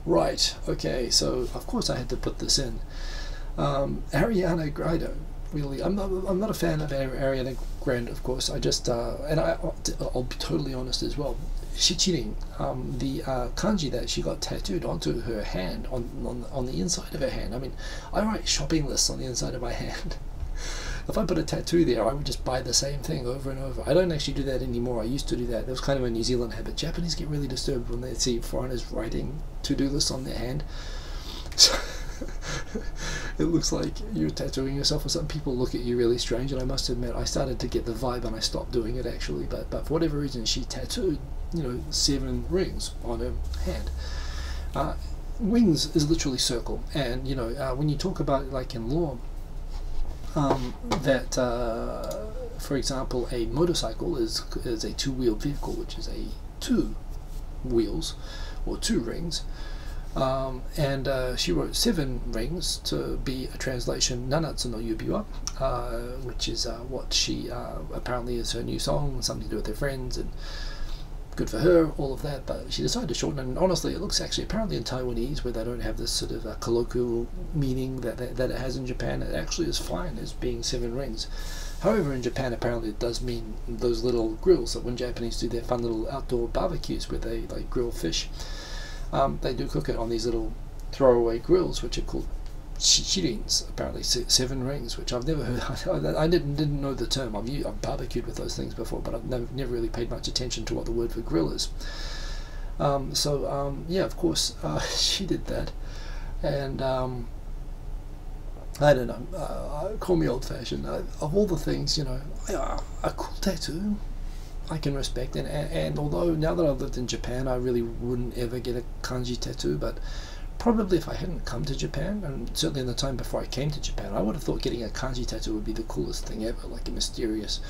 Right, okay, so of course I had to put this in. Ariana Grande, really, I'm not a fan of Ariana Grande, of course. I just, and I'll be totally honest as well. She cheating. The kanji that she got tattooed onto her hand, on the inside of her hand. I mean, I write shopping lists on the inside of my hand. If I put a tattoo there, I would just buy the same thing over and over. I don't actually do that anymore. I used to do that. It was kind of a New Zealand habit. Japanese get really disturbed when they see foreigners writing to-do lists on their hand. So it looks like you're tattooing yourself or something. People look at you really strange, and I must admit I started to get the vibe and I stopped doing it actually. But for whatever reason, she tattooed, 7 rings on her hand. Rings is literally circle, and when you talk about, like, in law, that for example a motorcycle is a two-wheeled vehicle, which is a 2 wheels or 2 rings, and she wrote 7 rings to be a translation, Nanatsu no Yubiwa, which is what she apparently is her new song, something to do with her friends, and good for her, all of that. But she decided to shorten it, and honestly it looks actually, apparently in Taiwanese, where they don't have this sort of colloquial meaning that it has in Japan, it actually is fine as being 7 rings. However, in Japan apparently it does mean those little grills that when Japanese do their fun little outdoor barbecues where they like grill fish, they do cook it on these little throwaway grills, which are called shirins, apparently 7 rings, which I've never heard. I didn't know the term. I've barbecued with those things before, but I've never really paid much attention to what the word for grill is. Yeah, of course, she did that, and I don't know. Call me old-fashioned. Of all the things, a cool tattoo I can respect, and although now that I've lived in Japan, I really wouldn't ever get a kanji tattoo, but probably if I hadn't come to Japan, and certainly in the time before I came to Japan, I would have thought getting a kanji tattoo would be the coolest thing ever, like a mysterious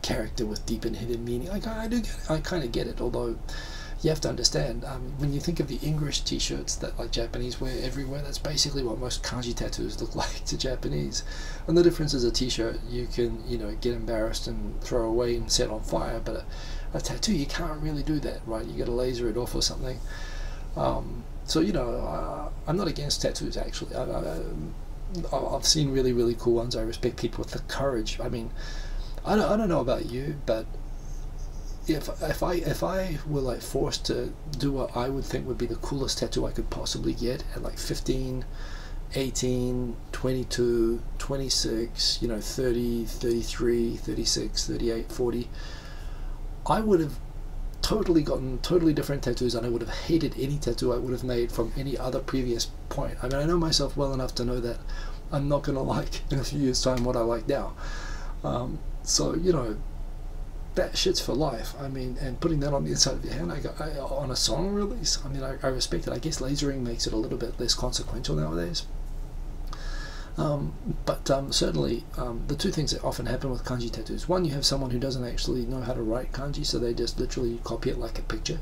character with deep and hidden meaning. I kind of get it, although you have to understand, when you think of the English t-shirts that like Japanese wear everywhere, that's basically what most kanji tattoos look like to Japanese. And the difference is a t-shirt you can, get embarrassed and throw away and set on fire, but a tattoo, you can't really do that, right? You gotta laser it off or something. So I'm not against tattoos actually. I've seen really, really cool ones. I respect people with the courage. I mean, I don't know about you, but if I were like forced to do what I would think would be the coolest tattoo I could possibly get at like 15, 18, 22, 26, 30, 33, 36, 38, 40, I would have gotten totally different tattoos, and I would have hated any tattoo I would have made from any other previous point. I mean, I know myself well enough to know that I'm not going to like in a few years time what I like now. So that shit's for life. I mean, and putting that on the inside of your hand, on a song release, I mean, I respect it. I guess lasering makes it a little bit less consequential nowadays. But certainly the 2 things that often happen with kanji tattoos: one, you have someone who doesn't actually know how to write kanji, so they just literally copy it like a picture,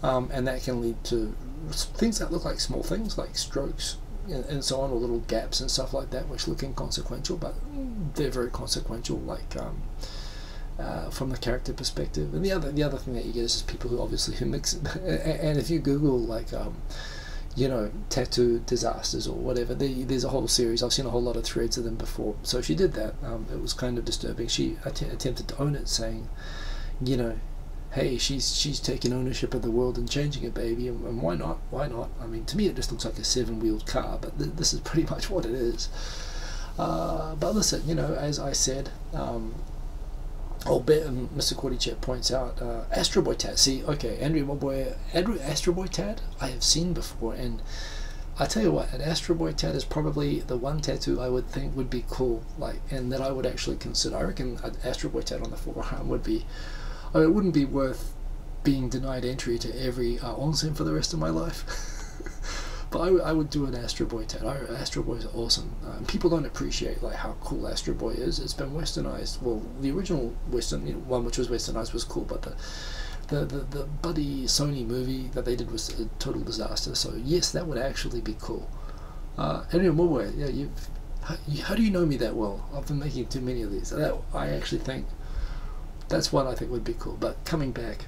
and that can lead to things that look like small things like strokes and so on, or little gaps and stuff like that, which look inconsequential, but they're very consequential, like from the character perspective. And the other thing that you get is just people who mix it. And if you Google like tattoo disasters or whatever, there's a whole series. I've seen a whole lot of threads of them before. So she did that. It was kind of disturbing. She attempted to own it, saying, hey, she's taking ownership of the world and changing it, baby, and why not? I mean, to me it just looks like a 7-wheeled car, but this is pretty much what it is. But listen, as I said, Mr. Cordychet points out, Astro Boy Tat. See, okay, Astro Boy Tat I have seen before, and I tell you what, an Astro Boy Tat is probably the one tattoo I would think would be cool, and that I would actually consider. I reckon an Astro Boy Tat on the forearm would be, it wouldn't be worth being denied entry to every onsen for the rest of my life. But I would do an Astro Boy tat. Astro Boys are awesome. People don't appreciate how cool Astro Boy is. It's been westernized. Well, the original western one, which was westernized, was cool, but the Buddy Sony movie that they did was a total disaster. So yes, that would actually be cool. Anyway, more yeah, how do you know me that well? I've been making too many of these. I actually think that's one I think would be cool. But coming back,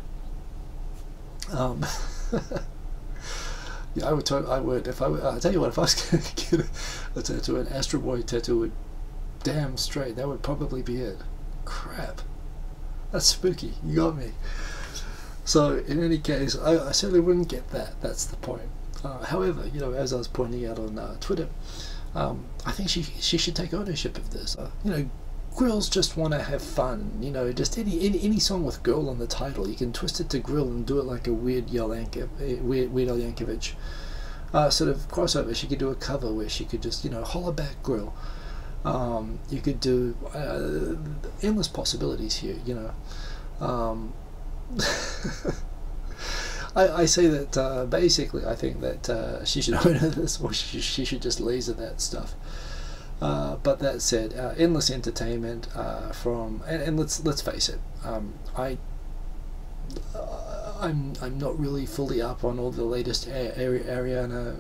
Yeah, I would. I would if I. I tell you what, if I was going to get a tattoo, an Astro Boy tattoo, would damn straight. That would probably be it. Crap, that's spooky. You got me. So in any case, I certainly wouldn't get that. That's the point. However, you know, as I was pointing out on Twitter, I think she should take ownership of this. You know, girls just want to have fun. You know, just any song with "girl" on the title, you can twist it to "grill" and do it like a Weird Al Yankovic sort of crossover. She could do a cover where she could just, you know, holler back "grill." You could do endless possibilities here. You know. I say that basically I think that she should own this, or she should just laser that stuff. But that said, endless entertainment from and let's face it, I'm not really fully up on all the latest Ariana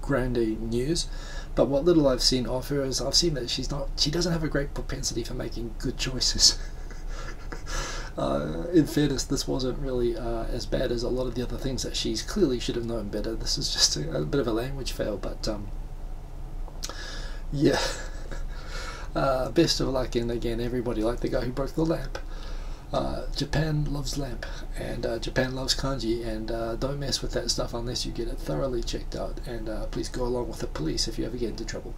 Grande news, but what little I've seen of her is I've seen that she doesn't have a great propensity for making good choices. In fairness, this wasn't really as bad as a lot of the other things that she's clearly should have known better. This is just a bit of a language fail, but yeah. Best of luck, and again, everybody, like the guy who broke the lamp. Japan loves lamp, and Japan loves kanji, and don't mess with that stuff unless you get it thoroughly checked out, and please go along with the police if you ever get into trouble.